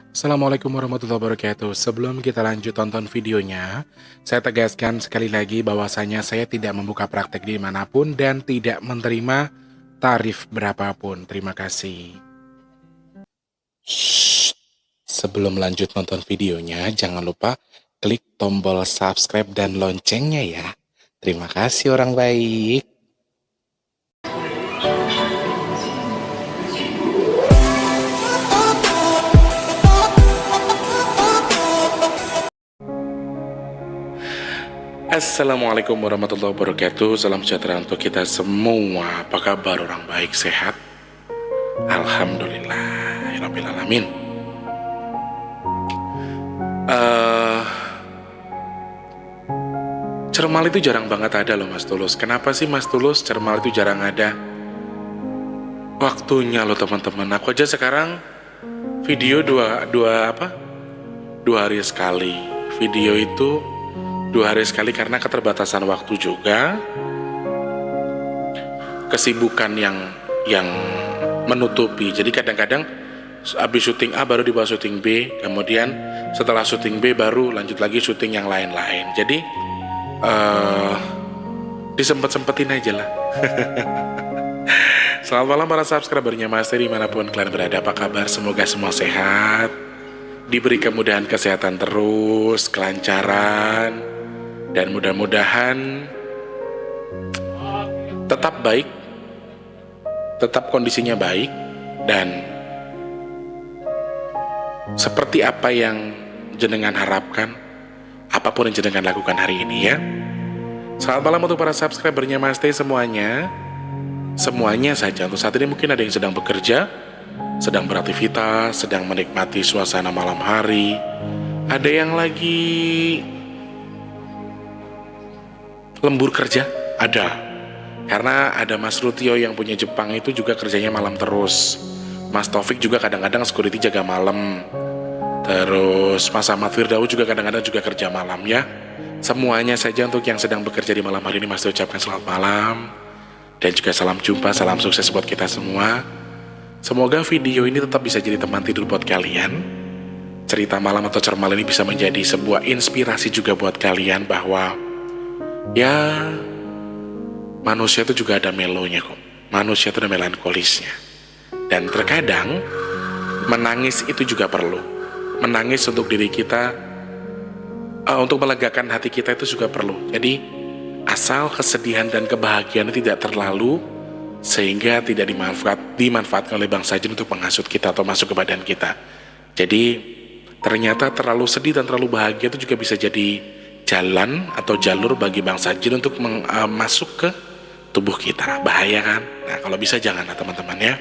Assalamualaikum warahmatullahi wabarakatuh. Sebelum kita lanjut tonton videonya, saya tegaskan sekali lagi bahwasanya saya tidak membuka praktek dimanapun dan tidak menerima tarif berapapun. Terima kasih. Shh. Sebelum lanjut nonton videonya, jangan lupa klik tombol subscribe dan loncengnya ya. Terima kasih orang baik. Assalamualaikum warahmatullahi wabarakatuh. Salam sejahtera untuk kita semua. Apa kabar orang baik, sehat? Alhamdulillah Rabbil Alamin. Cermal itu jarang banget ada loh Mas Tulus. Kenapa sih Mas Tulus cermal itu jarang ada? Waktunya loh teman-teman. Aku aja sekarang video dua hari sekali. Video itu 2 hari sekali karena keterbatasan waktu juga, kesibukan yang menutupi. Jadi kadang-kadang habis syuting A baru dibawa syuting B, kemudian setelah syuting B baru lanjut lagi syuting yang lain-lain. Jadi disempet-sempetin aja lah. Selamat malam para subscribernya Mas Teri dimanapun kalian berada. Apa kabar? Semoga semua sehat, diberi kemudahan kesehatan terus, kelancaran, dan mudah-mudahan tetap baik, tetap kondisinya baik, dan seperti apa yang jenengan harapkan, apapun yang jenengan lakukan hari ini ya. Selamat malam untuk para subscribernya Mas T semuanya. Semuanya saja. Untuk saat ini mungkin ada yang sedang bekerja, sedang beraktivitas, sedang menikmati suasana malam hari. Ada yang lagi lembur kerja, ada. Karena ada Mas Rutio yang punya Jepang itu juga kerjanya malam terus. Mas Taufik juga kadang-kadang security jaga malam. Terus Mas Ahmad Firdaus juga kadang-kadang juga kerja malam ya. Semuanya saja untuk yang sedang bekerja di malam hari ini Mas ucapkan selamat malam. Dan juga salam jumpa, salam sukses buat kita semua. Semoga video ini tetap bisa jadi teman tidur buat kalian. Cerita malam atau cermal ini bisa menjadi sebuah inspirasi juga buat kalian bahwa ya, manusia itu juga ada melonya kok. Manusia itu ada melankolisnya. Dan terkadang menangis itu juga perlu. Menangis untuk diri kita, untuk melegakan hati kita itu juga perlu. Jadi asal kesedihan dan kebahagiaan tidak terlalu sehingga tidak dimanfaatkan oleh bangsa jin untuk menghasut kita atau masuk ke badan kita. Jadi ternyata terlalu sedih dan terlalu bahagia itu juga bisa jadi jalan atau jalur bagi bangsa jin untuk masuk ke tubuh kita. Bahaya kan? Nah kalau bisa janganlah teman-teman ya.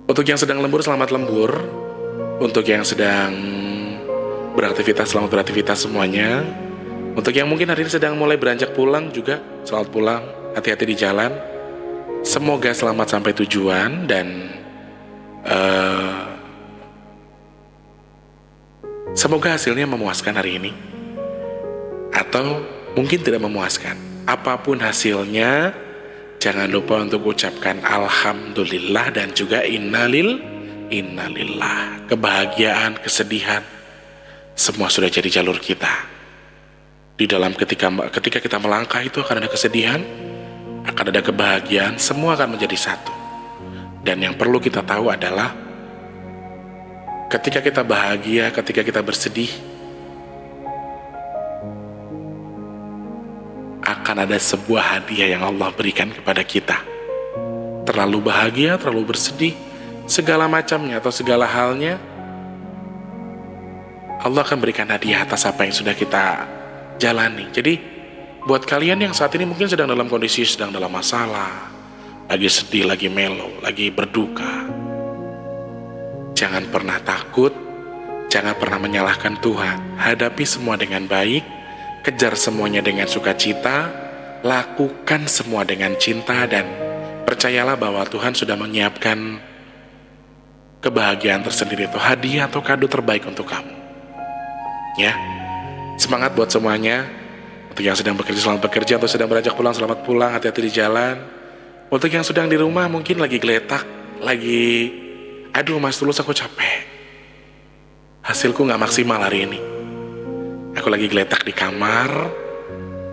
Untuk yang sedang lembur, selamat lembur. Untuk yang sedang beraktivitas, selamat beraktivitas semuanya. Untuk yang mungkin hari ini sedang mulai beranjak pulang juga, selamat pulang, hati-hati di jalan. Semoga selamat sampai tujuan dan semoga hasilnya memuaskan hari ini. Atau mungkin tidak memuaskan. Apapun hasilnya, jangan lupa untuk ucapkan alhamdulillah dan juga innalillah. Kebahagiaan, kesedihan, semua sudah jadi jalur kita. Di dalam ketika kita melangkah itu akan ada kesedihan, akan ada kebahagiaan, semua akan menjadi satu. Dan yang perlu kita tahu adalah ketika kita bahagia, ketika kita bersedih, akan ada sebuah hadiah yang Allah berikan kepada kita. Terlalu bahagia, terlalu bersedih, segala macamnya atau segala halnya, Allah akan berikan hadiah atas apa yang sudah kita jalani. Jadi buat kalian yang saat ini mungkin sedang dalam kondisi, sedang dalam masalah, lagi sedih, lagi melo, lagi berduka, jangan pernah takut, jangan pernah menyalahkan Tuhan. Hadapi semua dengan baik, kejar semuanya dengan sukacita, lakukan semua dengan cinta, dan percayalah bahwa Tuhan sudah menyiapkan kebahagiaan tersendiri atau hadiah atau kado terbaik untuk kamu. Ya, semangat buat semuanya. Untuk yang sedang bekerja, selamat bekerja. Untuk sedang beranjak pulang, selamat pulang, hati-hati di jalan. Untuk yang sedang di rumah mungkin lagi geletak, lagi, aduh Mas Tulus aku capek, hasilku gak maksimal hari ini. Aku lagi geletak di kamar,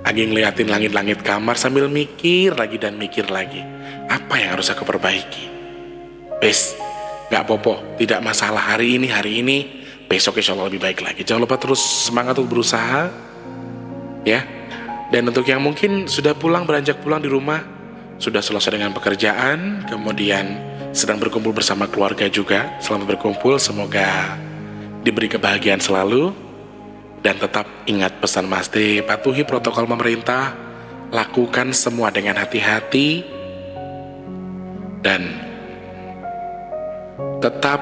lagi ngeliatin langit-langit kamar sambil mikir lagi dan mikir lagi, apa yang harus aku perbaiki. Bes, gak apa-apa, tidak masalah hari ini, besok insya Allah lebih baik lagi. Jangan lupa terus semangat untuk berusaha, ya. Dan untuk yang mungkin sudah pulang, beranjak pulang di rumah, sudah selesai dengan pekerjaan, kemudian sedang berkumpul bersama keluarga juga, selamat berkumpul, semoga diberi kebahagiaan selalu. Dan tetap ingat pesan Mas D, patuhi protokol pemerintah, lakukan semua dengan hati-hati, dan tetap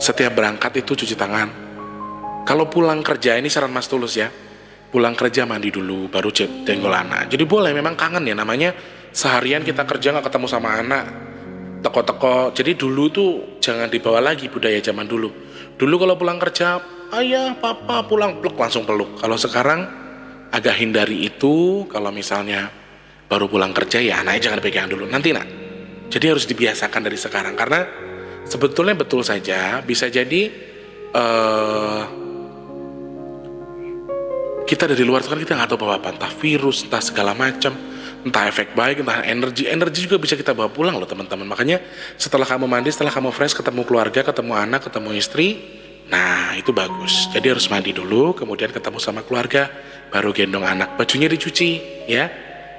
setiap berangkat itu cuci tangan. Kalau pulang kerja, ini saran Mas Tulus ya, pulang kerja mandi dulu, baru jenggol anak. Jadi boleh, memang kangen ya, namanya seharian kita kerja gak ketemu sama anak, teko-teko. Jadi dulu tuh jangan dibawa lagi budaya zaman dulu. Dulu kalau pulang kerja, ayah, papa pulang, plek, langsung peluk. Kalau sekarang agak hindari itu. Kalau misalnya baru pulang kerja, ya anaknya jangan dipegang dulu, nanti nak. Jadi harus dibiasakan dari sekarang, karena sebetulnya betul saja, bisa jadi kita dari luar kan kita nggak tahu bawa apa, entah virus, entah segala macam, entah efek baik, entah energi juga bisa kita bawa pulang loh teman-teman. Makanya setelah kamu mandi, setelah kamu fresh, ketemu keluarga, ketemu anak, ketemu istri, nah itu bagus. Jadi harus mandi dulu, kemudian ketemu sama keluarga, baru gendong anak, bajunya dicuci, ya.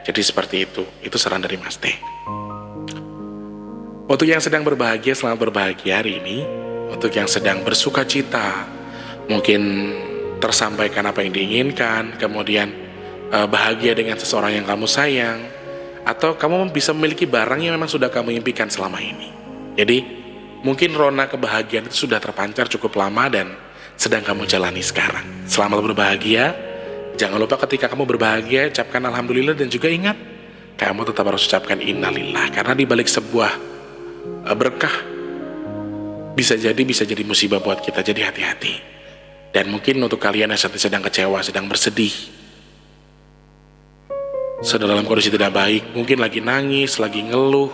Jadi seperti itu saran dari Mas T. Untuk yang sedang berbahagia, selamat berbahagia hari ini. Untuk yang sedang bersuka cita, mungkin tersampaikan apa yang diinginkan, kemudian bahagia dengan seseorang yang kamu sayang, atau kamu bisa memiliki barang yang memang sudah kamu impikan selama ini. Jadi mungkin rona kebahagiaan itu sudah terpancar cukup lama dan sedang kamu jalani sekarang. Selamat berbahagia. Jangan lupa ketika kamu berbahagia, ucapkan alhamdulillah, dan juga ingat, kamu tetap harus ucapkan innalillah, karena di balik sebuah berkah bisa jadi musibah buat kita. Jadi hati-hati. Dan mungkin untuk kalian yang sedang kecewa, sedang bersedih, sedang dalam kondisi tidak baik, mungkin lagi nangis, lagi ngeluh,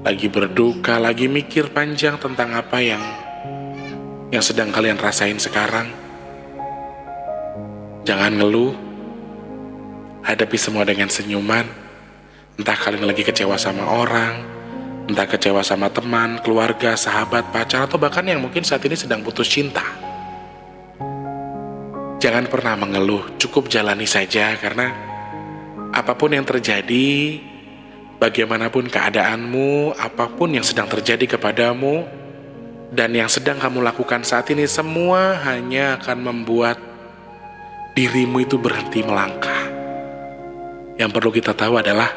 lagi berduka, lagi mikir panjang tentang apa yang sedang kalian rasain sekarang. Jangan ngeluh, hadapi semua dengan senyuman. Entah kalian lagi kecewa sama orang, entah kecewa sama teman, keluarga, sahabat, pacar, atau bahkan yang mungkin saat ini sedang putus cinta. Jangan pernah mengeluh, cukup jalani saja, karena apapun yang terjadi, bagaimanapun keadaanmu, apapun yang sedang terjadi kepadamu, dan yang sedang kamu lakukan saat ini, semua hanya akan membuat dirimu itu berhenti melangkah. Yang perlu kita tahu adalah,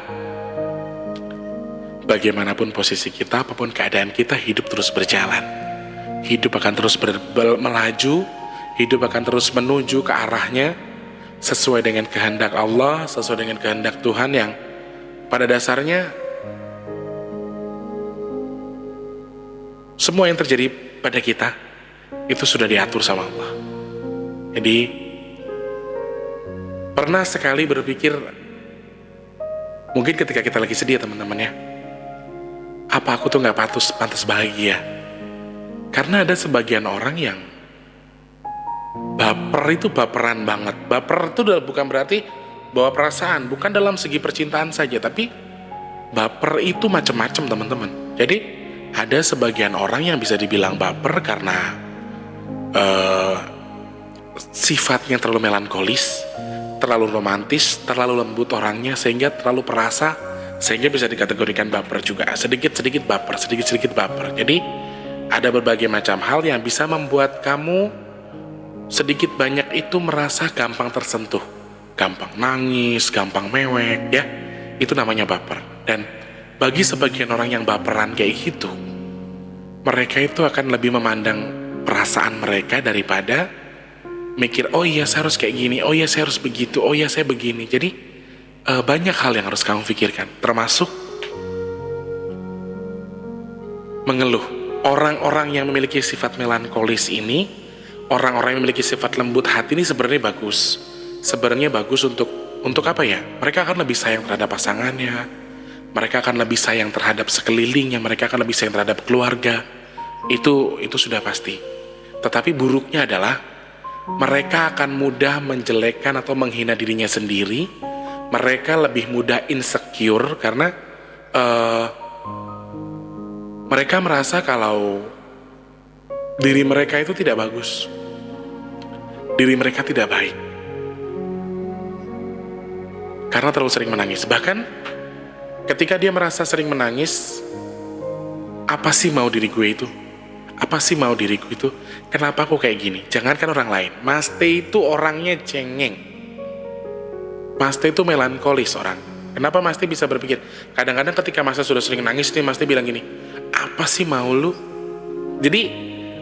bagaimanapun posisi kita, apapun keadaan kita, hidup terus berjalan. Hidup akan terus melaju, hidup akan terus menuju ke arahnya, sesuai dengan kehendak Allah, sesuai dengan kehendak Tuhan yang pada dasarnya semua yang terjadi pada kita itu sudah diatur sama Allah. Jadi pernah sekali berpikir, mungkin ketika kita lagi sedih ya teman-teman ya, apa aku tuh gak pantas bahagia? Karena ada sebagian orang yang baper itu baperan banget. Baper itu bukan berarti bawa perasaan, bukan dalam segi percintaan saja, tapi baper itu macam-macam teman-teman. Jadi ada sebagian orang yang bisa dibilang baper karena sifatnya terlalu melankolis, terlalu romantis, terlalu lembut orangnya, sehingga terlalu perasa, sehingga bisa dikategorikan baper juga. Sedikit-sedikit baper. Jadi ada berbagai macam hal yang bisa membuat kamu sedikit banyak itu merasa gampang tersentuh, gampang nangis, gampang mewek, ya. Itu namanya baper. Dan bagi sebagian orang yang baperan kayak gitu, mereka itu akan lebih memandang perasaan mereka daripada mikir, oh iya saya harus kayak gini, oh iya saya harus begitu, oh iya saya begini. Jadi banyak hal yang harus kamu pikirkan, termasuk mengeluh. Orang-orang yang memiliki sifat melankolis ini, orang-orang yang memiliki sifat lembut hati ini sebenarnya bagus. Sebenarnya bagus untuk apa ya? Mereka akan lebih sayang terhadap pasangannya, mereka akan lebih sayang terhadap sekelilingnya, mereka akan lebih sayang terhadap keluarga. Itu sudah pasti. Tetapi buruknya adalah mereka akan mudah menjelekkan atau menghina dirinya sendiri. Mereka lebih mudah insecure karena mereka merasa kalau diri mereka itu tidak bagus, diri mereka tidak baik, karena terlalu sering menangis. Bahkan ketika dia merasa sering menangis, apa sih mau diri gue itu? Apa sih mau diriku itu? Kenapa aku kayak gini? Jangankan orang lain, Mas T itu orangnya cengeng. Mas T itu melankolis orang. Kenapa Mas T bisa berpikir? Kadang-kadang ketika Mas T sudah sering nangis nih, Mas T bilang gini, apa sih mau lu? Jadi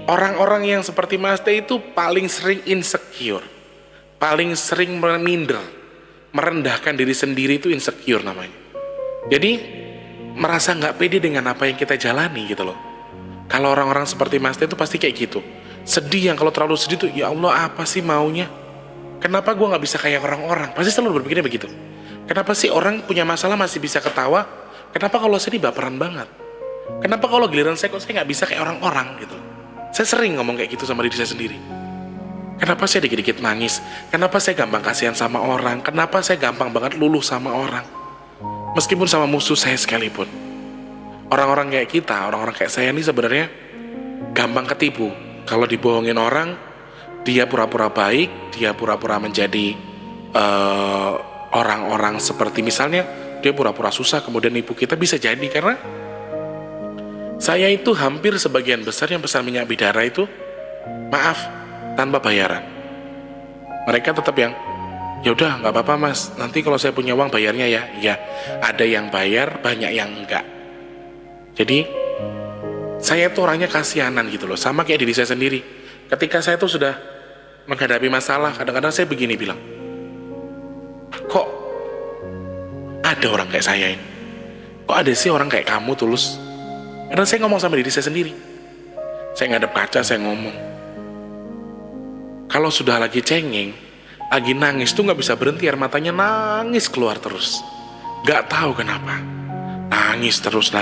orang-orang yang seperti Mas T itu paling sering insecure, paling sering minder, merendahkan diri sendiri, itu insecure namanya. Jadi merasa nggak pede dengan apa yang kita jalani gitu loh. Kalau orang-orang seperti Mas T itu pasti kayak gitu. Sedih, yang kalau terlalu sedih tuh, ya Allah apa sih maunya? Kenapa gue nggak bisa kayak orang-orang? Pasti selalu berpikirnya begitu. Kenapa sih orang punya masalah masih bisa ketawa? Kenapa kalau sedih baperan banget? Kenapa kalau giliran saya kok saya nggak bisa kayak orang-orang gitu? Saya sering ngomong kayak gitu sama diri saya sendiri. Kenapa saya dikit-dikit nangis? Kenapa saya gampang kasihan sama orang? Kenapa saya gampang banget luluh sama orang? Meskipun sama musuh saya sekalipun. Orang-orang kayak kita, orang-orang kayak saya ini sebenarnya gampang ketipu. Kalau dibohongin orang, dia pura-pura baik, dia pura-pura menjadi orang-orang seperti misalnya dia pura-pura susah, kemudian nipu kita. Bisa jadi karena saya itu hampir sebagian besar yang pesan minyak bidara itu maaf, tanpa bayaran. Mereka tetap yang ya udah nggak apa-apa mas, nanti kalau saya punya uang bayarnya ya. Ya, ada yang bayar, banyak yang enggak. Jadi saya tuh orangnya kasihanan gitu loh, sama kayak diri saya sendiri. Ketika saya tuh sudah menghadapi masalah, kadang-kadang saya begini bilang, kok ada orang kayak saya ini? Kok ada sih orang kayak kamu Tulus? Karena saya ngomong sama diri saya sendiri. Saya ngadep kaca, saya ngomong. Kalau sudah lagi cengeng, lagi nangis tuh gak bisa berhenti, air matanya nangis keluar terus. Gak tahu kenapa. Nangis terus.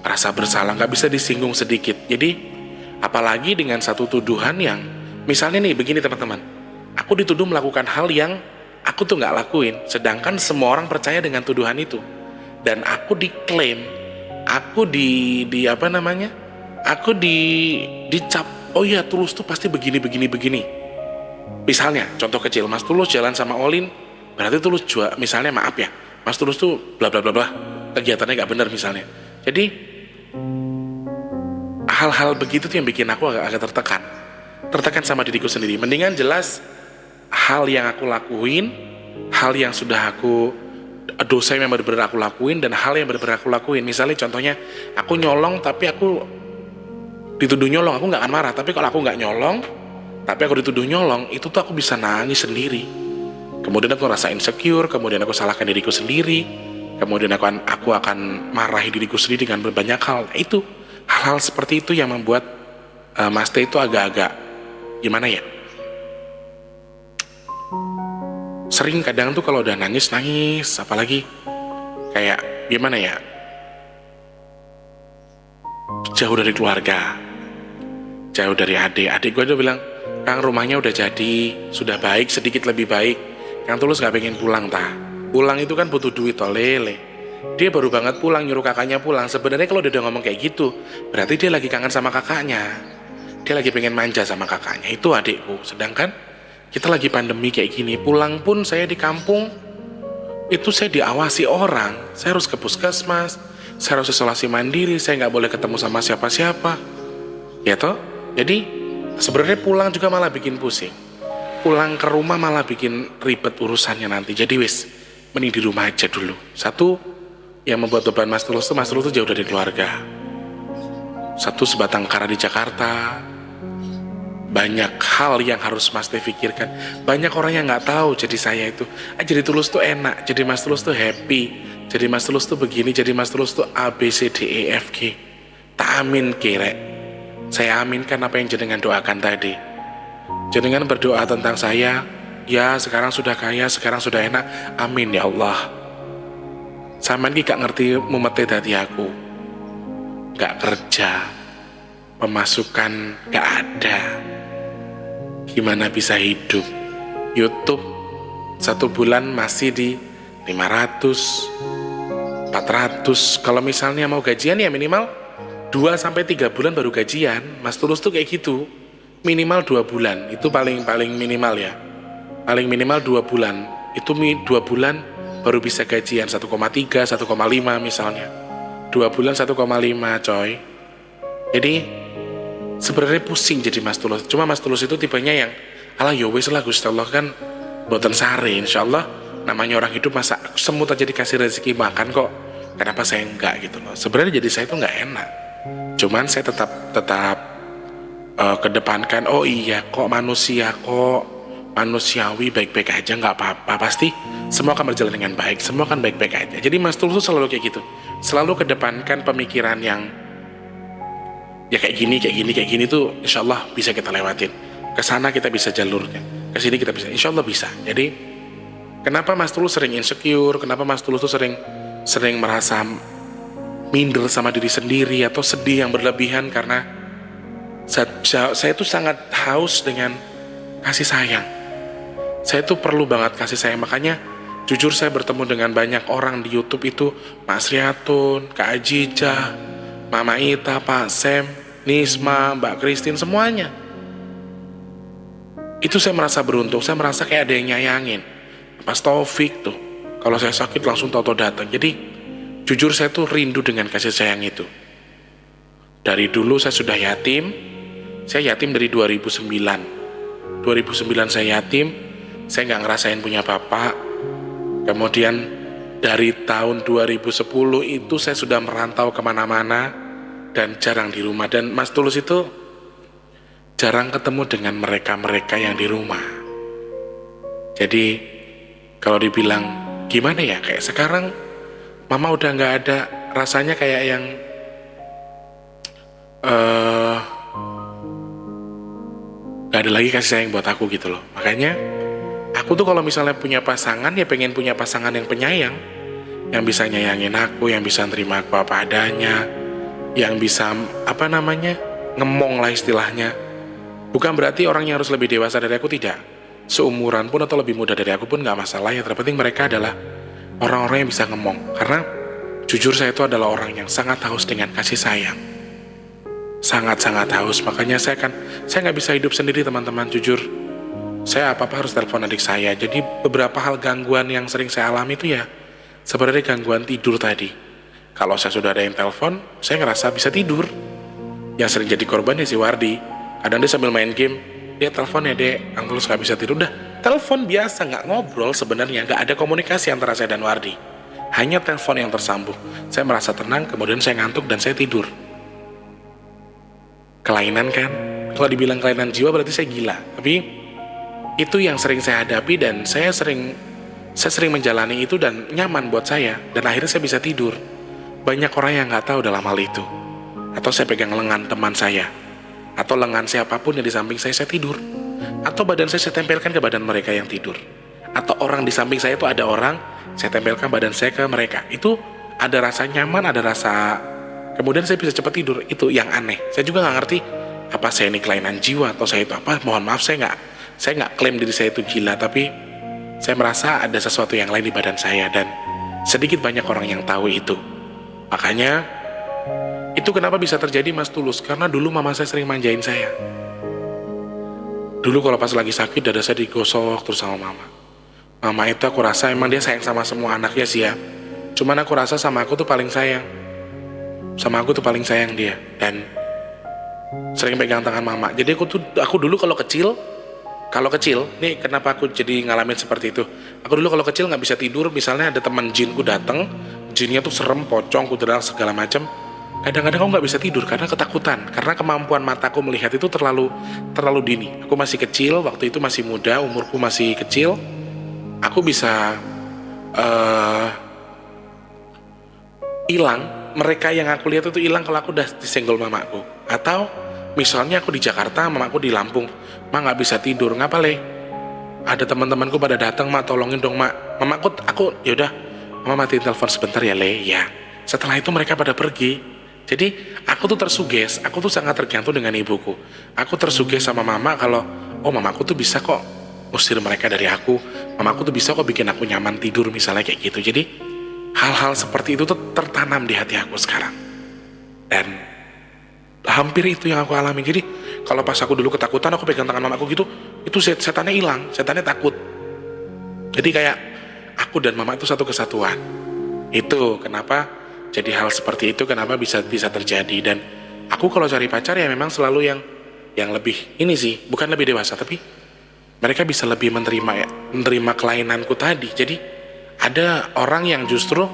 Rasa bersalah gak bisa disinggung sedikit. Jadi apalagi dengan satu tuduhan yang misalnya nih begini teman-teman, aku dituduh melakukan hal yang aku tuh gak lakuin, sedangkan semua orang percaya dengan tuduhan itu, dan aku diklaim, aku dicap, oh iya Tulus tuh pasti begini. Misalnya contoh kecil, Mas Tulus jalan sama Olin, berarti Tulus juga misalnya maaf ya, Mas Tulus tuh bla bla bla bla, kegiatannya gak benar misalnya. Jadi hal-hal begitu tuh yang bikin aku agak tertekan sama diriku sendiri. Mendingan jelas hal yang aku lakuin, hal yang sudah aku dosa yang benar-benar aku lakuin, dan hal yang benar-benar aku lakuin. Misalnya contohnya aku nyolong tapi aku dituduh nyolong, aku nggak akan marah. Tapi kalau aku nggak nyolong tapi aku dituduh nyolong, itu tuh aku bisa nangis sendiri. Kemudian aku rasa insecure, kemudian aku salahkan diriku sendiri, kemudian aku akan marahi diriku sendiri dengan banyak hal. Itu hal-hal seperti itu yang membuat Mas T itu agak-agak gimana ya, sering kadang tuh kalau udah nangis, apalagi kayak gimana ya, jauh dari keluarga, jauh dari adik gue udah bilang, Kang rumahnya udah jadi, sudah baik, sedikit lebih baik, Kang Tulus gak pengen pulang pulang itu kan butuh duit lele. Dia baru banget pulang, nyuruh kakaknya pulang. Sebenarnya kalau dia udah ngomong kayak gitu, berarti dia lagi kangen sama kakaknya, dia lagi pengen manja sama kakaknya. Itu adikku. Sedangkan kita lagi pandemi kayak gini, pulang pun saya di kampung itu saya diawasi orang. Saya harus ke puskesmas, saya harus isolasi mandiri, saya nggak boleh ketemu sama siapa-siapa, ya toh. Jadi sebenarnya pulang juga malah bikin pusing. Pulang ke rumah malah bikin ribet urusannya nanti. Jadi mending di rumah aja dulu. Satu yang membuat beban Mas Tulus tuh jauh dari keluarga. Satu, sebatang kara di Jakarta. Banyak hal yang harus Mas T pikirkan. Banyak orang yang nggak tahu jadi saya itu, jadi Tulus tuh enak, jadi Mas Tulus tuh happy, jadi Mas Tulus tuh begini, jadi Mas Tulus tuh A B C D E F G. Tak amin kira. Saya aminkan apa yang jenengan doakan tadi. Jenengan berdoa tentang saya, ya sekarang sudah kaya, sekarang sudah enak. Amin ya Allah. Sampean ki gak ngerti mumete dadi aku. Gak kerja, pemasukan gak ada. Gimana bisa hidup? YouTube 1 bulan masih di 500, 400. Kalau misalnya mau gajian ya minimal 2-3 bulan baru gajian. Mas Tulus tuh kayak gitu. Minimal 2 bulan. Itu paling minimal ya. Paling minimal 2 bulan. Itu 2 bulan baru bisa gajian 1,3, 1,5 misalnya. 2 bulan 1,5 coy. Jadi sebenarnya pusing jadi Mas Tulus. Cuma Mas Tulus itu tipenya yang alah ya wis lah Gusti Allah kan boten sare, insyaallah namanya orang hidup masa semut aja dikasih rezeki makan kok. Kenapa saya enggak gitu loh. Sebenarnya jadi saya itu enggak enak. Cuman saya tetap kedepankan, oh iya kok manusiawi baik-baik aja, nggak apa-apa, pasti semua akan berjalan dengan baik, semua akan baik-baik aja. Jadi Mas Tulus selalu kayak gitu, selalu kedepankan pemikiran yang ya kayak gini tuh insya Allah bisa kita lewatin, kesana kita bisa jalurnya, kesini kita bisa, insya Allah bisa. Jadi kenapa Mas Tulus sering insecure, kenapa Mas Tulus tuh sering merasa minder sama diri sendiri atau sedih yang berlebihan, karena saya tuh sangat haus dengan kasih sayang. Saya tuh perlu banget kasih sayang. Makanya jujur saya bertemu dengan banyak orang di YouTube itu, Mas Riatun, Kak Ajija, Mama Ita, Pak Sem, Nisma, Mbak Christine, semuanya. Itu saya merasa beruntung, saya merasa kayak ada yang nyayangin. Mas Taufik tuh, kalau saya sakit langsung tahu datang. Jadi jujur saya tuh rindu dengan kasih sayang itu. Dari dulu saya sudah yatim. Saya yatim dari 2009 saya yatim. Saya nggak ngerasain punya bapak. Kemudian dari tahun 2010 itu saya sudah merantau kemana-mana dan jarang di rumah. Dan Mas Tulus itu jarang ketemu dengan mereka-mereka yang di rumah. Jadi kalau dibilang gimana ya, kayak sekarang Mama udah nggak ada, rasanya kayak yang gak ada lagi kasih sayang buat aku gitu loh. Makanya aku tuh kalau misalnya punya pasangan ya pengen punya pasangan yang penyayang, yang bisa nyayangin aku, yang bisa nerima aku apa adanya, yang bisa ngemong lah istilahnya. Bukan berarti orangnya harus lebih dewasa dari aku, tidak. Seumuran pun atau lebih muda dari aku pun gak masalah. Yang terpenting mereka adalah orang-orang yang bisa ngemong. Karena jujur saya itu adalah orang yang sangat haus dengan kasih sayang. Sangat-sangat haus. Makanya saya nggak bisa hidup sendiri teman-teman, jujur. Saya apa-apa harus telepon adik saya. Jadi beberapa hal gangguan yang sering saya alami itu ya sebenarnya gangguan tidur tadi. Kalau saya sudah ada yang telepon, saya ngerasa bisa tidur. Yang sering jadi korban ya si Wardi. Kadang dia sambil main game, dia telepon ya dek, Kang Tulus nggak bisa tidur. Udah telepon biasa, nggak ngobrol sebenarnya, nggak ada komunikasi antara saya dan Wardi. Hanya telepon yang tersambung. Saya merasa tenang, kemudian saya ngantuk dan saya tidur. Kelainan kan? Kalau dibilang kelainan jiwa berarti saya gila. Tapi itu yang sering saya hadapi dan saya sering menjalani itu dan nyaman buat saya. Dan akhirnya saya bisa tidur. Banyak orang yang nggak tahu dalam hal itu. Atau saya pegang lengan teman saya, atau lengan siapapun yang di samping saya tidur. Atau badan saya tempelkan ke badan mereka yang tidur. Atau orang di samping saya itu ada orang, saya tempelkan badan saya ke mereka. Itu ada rasa nyaman, ada rasa. Kemudian saya bisa cepat tidur. Itu yang aneh. Saya juga nggak ngerti apa saya ini kelainan jiwa atau saya itu apa. Mohon maaf, saya nggak klaim diri saya itu gila, tapi saya merasa ada sesuatu yang lain di badan saya dan sedikit banyak orang yang tahu itu. Makanya itu kenapa bisa terjadi Mas Tulus, karena dulu mama saya sering manjain saya. Dulu kalau pas lagi sakit dada saya digosok terus sama mama. Mama itu aku rasa emang dia sayang sama semua anaknya sih ya. Cuman aku rasa sama aku tuh paling sayang. Sama aku tuh paling sayang dia dan sering pegang tangan mama. Jadi aku dulu kalau kecil, nih kenapa aku jadi ngalamin seperti itu. Aku dulu kalau kecil nggak bisa tidur, misalnya ada teman jinku datang, jinnya tuh serem, pocong, kudral segala macam. Kadang-kadang aku nggak bisa tidur karena ketakutan, karena kemampuan mataku melihat itu terlalu dini. Aku masih kecil, waktu itu masih muda, umurku masih kecil. Aku bisa hilang. Mereka yang aku lihat itu hilang kalau aku udah disenggol mamaku. Atau misalnya aku di Jakarta, mamaku di Lampung, "Ma nggak bisa tidur, ngapa le? Ada teman-temanku pada datang, Ma tolongin dong Ma." Mamaku, yaudah, Mama matiin telepon sebentar ya Le, ya. Setelah itu mereka pada pergi. Jadi aku tuh tersuges, aku tuh sangat tergantung dengan ibuku. Aku tersuges sama mama kalau, oh mamaku tuh bisa kok usir mereka dari aku. Mamaku tuh bisa kok bikin aku nyaman tidur misalnya kayak gitu. Jadi hal-hal seperti itu tuh tertanam di hati aku sekarang. Dan hampir itu yang aku alami. Jadi kalau pas aku dulu ketakutan, aku pegang tangan mamaku gitu, itu setannya hilang, setannya takut. Jadi kayak aku dan mama itu satu kesatuan. Itu kenapa jadi hal seperti itu, kenapa bisa terjadi. Dan aku kalau cari pacar ya memang selalu yang lebih ini sih, bukan lebih dewasa, tapi mereka bisa lebih menerima kelainanku tadi. Jadi ada orang yang justru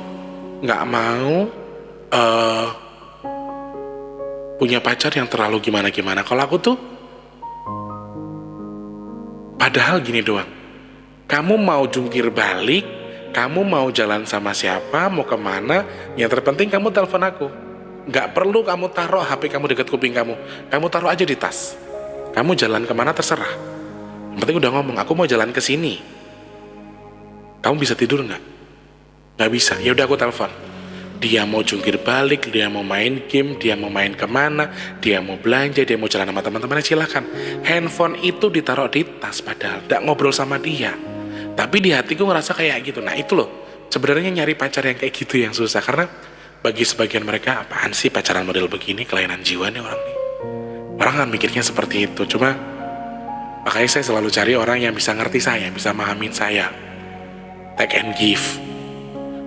nggak mau punya pacar yang terlalu gimana-gimana. Kalau aku tuh padahal gini doang, kamu mau jungkir balik, kamu mau jalan sama siapa, mau kemana, yang terpenting kamu telepon aku. Gak perlu kamu taruh HP kamu dekat kuping kamu taruh aja di tas. Kamu jalan kemana terserah, yang penting udah ngomong, aku mau jalan ke sini. Kamu bisa tidur nggak? Nggak bisa, ya udah aku telepon. Dia mau jungkir balik, dia mau main game, dia mau main kemana, dia mau belanja, dia mau jalan sama teman-temannya, silakan. Handphone itu ditaruh di tas, padahal gak ngobrol sama dia. Tapi di hatiku ngerasa kayak gitu. Nah itu loh, sebenarnya nyari pacar yang kayak gitu yang susah. Karena bagi sebagian mereka, apaan sih pacaran model begini, kelainan jiwa nih orang nih. Orang kan mikirnya seperti itu. Cuma makanya saya selalu cari orang yang bisa ngerti saya, bisa mahamin saya. Take and give,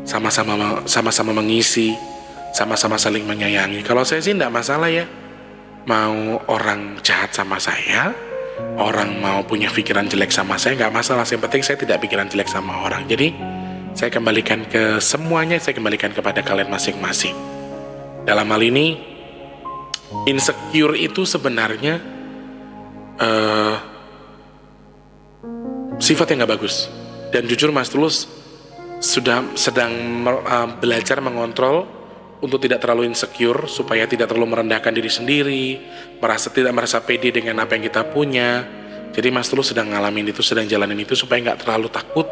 sama-sama mengisi, sama-sama saling menyayangi. Kalau saya sih enggak masalah ya, mau orang jahat sama saya, orang mau punya pikiran jelek sama saya, nggak masalah. Yang penting saya tidak pikiran jelek sama orang. Jadi saya kembalikan ke semuanya, saya kembalikan kepada kalian masing-masing. Dalam hal ini insecure itu sebenarnya sifat yang nggak bagus. Dan jujur Mas Tulus sedang belajar mengontrol untuk tidak terlalu insecure, supaya tidak terlalu merendahkan diri sendiri, tidak merasa pede dengan apa yang kita punya. Jadi Mas Tulus sedang ngalamin itu, sedang jalanin itu supaya nggak terlalu takut,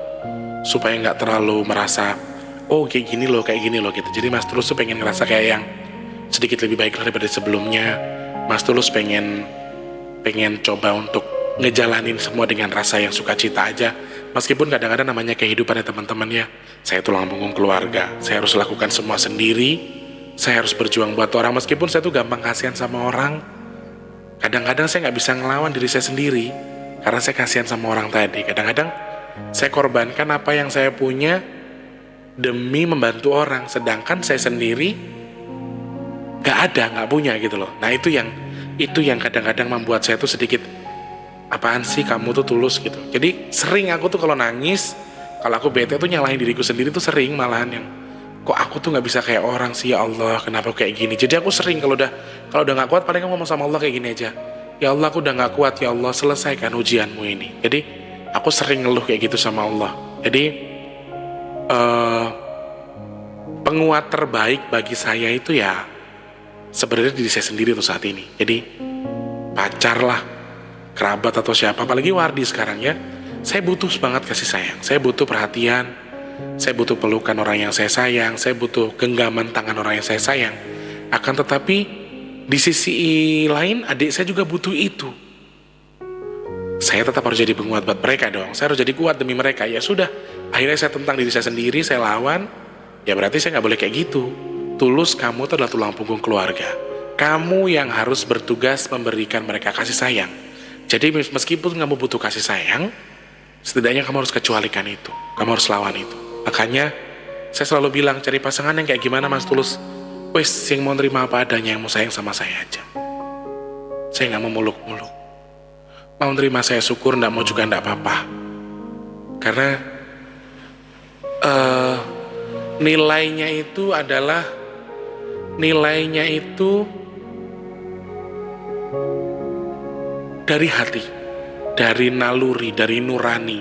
supaya nggak terlalu merasa oh kayak gini loh gitu. Jadi Mas Tulus tuh pengen ngerasa kayak yang sedikit lebih baik daripada sebelumnya. Mas Tulus pengen coba untuk ngejalanin semua dengan rasa yang sukacita aja. Meskipun kadang-kadang namanya kehidupan ya teman-teman ya, saya tulang punggung keluarga, saya harus lakukan semua sendiri, saya harus berjuang buat orang. Meskipun saya tuh gampang kasihan sama orang, kadang-kadang saya nggak bisa ngelawan diri saya sendiri karena saya kasihan sama orang tadi. Kadang-kadang saya korbankan apa yang saya punya demi membantu orang, sedangkan saya sendiri nggak punya gitu loh. Nah itu yang kadang-kadang membuat saya tuh sedikit, apaan sih kamu tuh tulus gitu. Jadi sering aku tuh kalau nangis, kalau aku bete tuh nyalahin diriku sendiri tuh sering, malahan yang kok aku tuh nggak bisa kayak orang sih, ya Allah kenapa kayak gini. Jadi aku sering kalau udah nggak kuat, paling ngomong sama Allah kayak gini aja, ya Allah aku udah nggak kuat, ya Allah selesaikan ujianmu ini. Jadi aku sering ngeluh kayak gitu sama Allah. Jadi penguat terbaik bagi saya itu ya sebenarnya diri saya sendiri tuh saat ini. Jadi pacar lah, kerabat atau siapa, apalagi Wardi sekarang ya, saya butuh banget kasih sayang, saya butuh perhatian, saya butuh pelukan orang yang saya sayang, saya butuh genggaman tangan orang yang saya sayang. Akan tetapi di sisi lain adik saya juga butuh itu. Saya tetap harus jadi penguat buat mereka dong, saya harus jadi kuat demi mereka. Ya sudah, akhirnya saya tentang diri saya sendiri, saya lawan. Ya berarti saya gak boleh kayak gitu. Tulus, kamu itu adalah tulang punggung keluarga, kamu yang harus bertugas memberikan mereka kasih sayang. Jadi meskipun kamu butuh kasih sayang, setidaknya kamu harus kecualikan itu, kamu harus lawan itu. Makanya saya selalu bilang, cari pasangan yang kayak gimana Mas Tulus? Wes, yang mau nerima apa adanya, yang mau sayang sama saya aja. Saya gak mau muluk-muluk. Mau nerima saya syukur, gak mau juga gak apa-apa. Karena nilainya itu dari hati, dari naluri, dari nurani.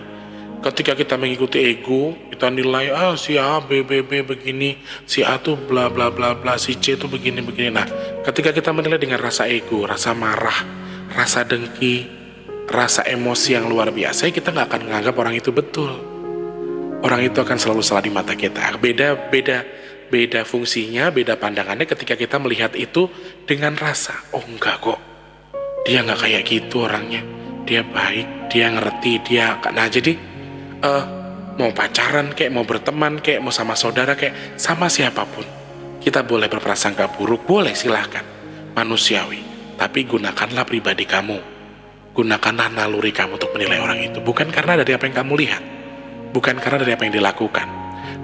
Ketika kita mengikuti ego, kita nilai si A, B begini, si A tuh bla bla bla bla, si C tuh begini. Nah, ketika kita menilai dengan rasa ego, rasa marah, rasa dengki, rasa emosi yang luar biasa, kita nggak akan menganggap orang itu betul. orang itu akan selalu salah di mata kita. Beda fungsinya, beda pandangannya ketika kita melihat itu dengan rasa. Oh enggak kok, dia nggak kayak gitu orangnya, dia baik, dia ngerti, dia. Nah jadi mau pacaran kayak, mau berteman kayak, mau sama saudara kayak, sama siapapun kita boleh berprasangka buruk, boleh, silahkan, manusiawi. Tapi gunakanlah pribadi kamu, gunakanlah naluri kamu untuk menilai orang itu, bukan karena dari apa yang kamu lihat, bukan karena dari apa yang dilakukan.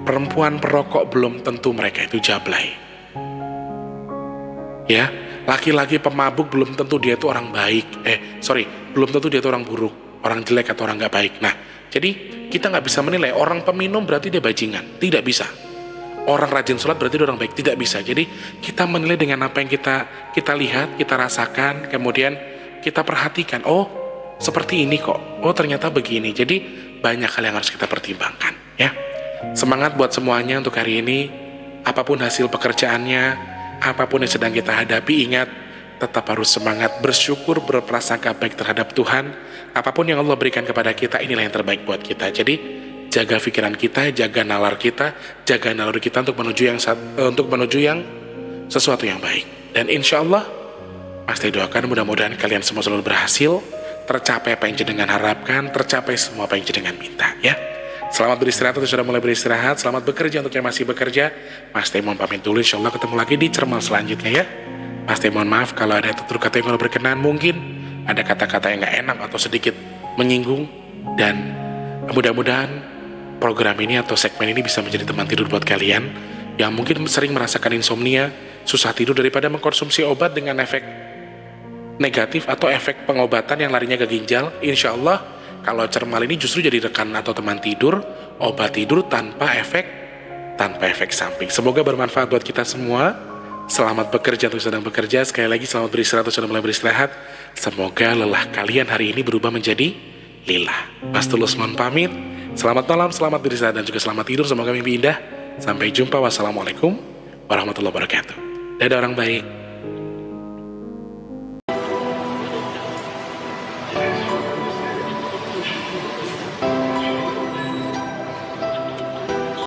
Perempuan perokok belum tentu mereka itu jablay, ya. Laki-laki pemabuk belum tentu dia itu orang baik, belum tentu dia itu orang buruk, orang jelek atau orang nggak baik. Nah, jadi kita nggak bisa menilai orang peminum berarti dia bajingan, tidak bisa. Orang rajin sholat berarti dia orang baik, tidak bisa. Jadi kita menilai dengan apa yang kita lihat, kita rasakan, kemudian kita perhatikan. Oh, seperti ini kok. Oh, ternyata begini. Jadi banyak hal yang harus kita pertimbangkan, ya. Semangat buat semuanya untuk hari ini. Apapun hasil pekerjaannya, apapun yang sedang kita hadapi, ingat, tetap harus semangat, bersyukur, berprasangka baik terhadap Tuhan. Apapun yang Allah berikan kepada kita, inilah yang terbaik buat kita. Jadi jaga pikiran kita, jaga nalar kita, jaga naluri kita untuk menuju yang sesuatu yang baik. Dan insya Allah, pasti doakan mudah-mudahan kalian semua selalu berhasil, tercapai apa yang jenengan harapkan, tercapai semua apa yang jenengan minta, ya. Selamat beristirahat untuk sudah mulai beristirahat, selamat bekerja untuk yang masih bekerja. Mas Temon pamit dulu, insya Allah ketemu lagi di Cermal selanjutnya, ya. Mas Temon maaf kalau ada tutur kata yang kurang berkenan, mungkin ada kata-kata yang gak enak atau sedikit menyinggung, dan mudah-mudahan program ini atau segmen ini bisa menjadi teman tidur buat kalian yang mungkin sering merasakan insomnia, susah tidur daripada mengkonsumsi obat dengan efek negatif atau efek pengobatan yang larinya ke ginjal. Insya Allah kalau Cermal ini justru jadi rekan atau teman tidur, obat tidur tanpa efek samping. Semoga bermanfaat buat kita semua. Selamat bekerja untuk sedang bekerja. Sekali lagi selamat beristirahat untuk sudah mulai beristirahat. Semoga lelah kalian hari ini berubah menjadi lilah. Mas Tulus mohon pamit. Selamat malam, selamat beristirahat, dan juga selamat tidur. Semoga mimpi indah. Sampai jumpa. Wassalamualaikum warahmatullahi wabarakatuh. Dadah orang baik.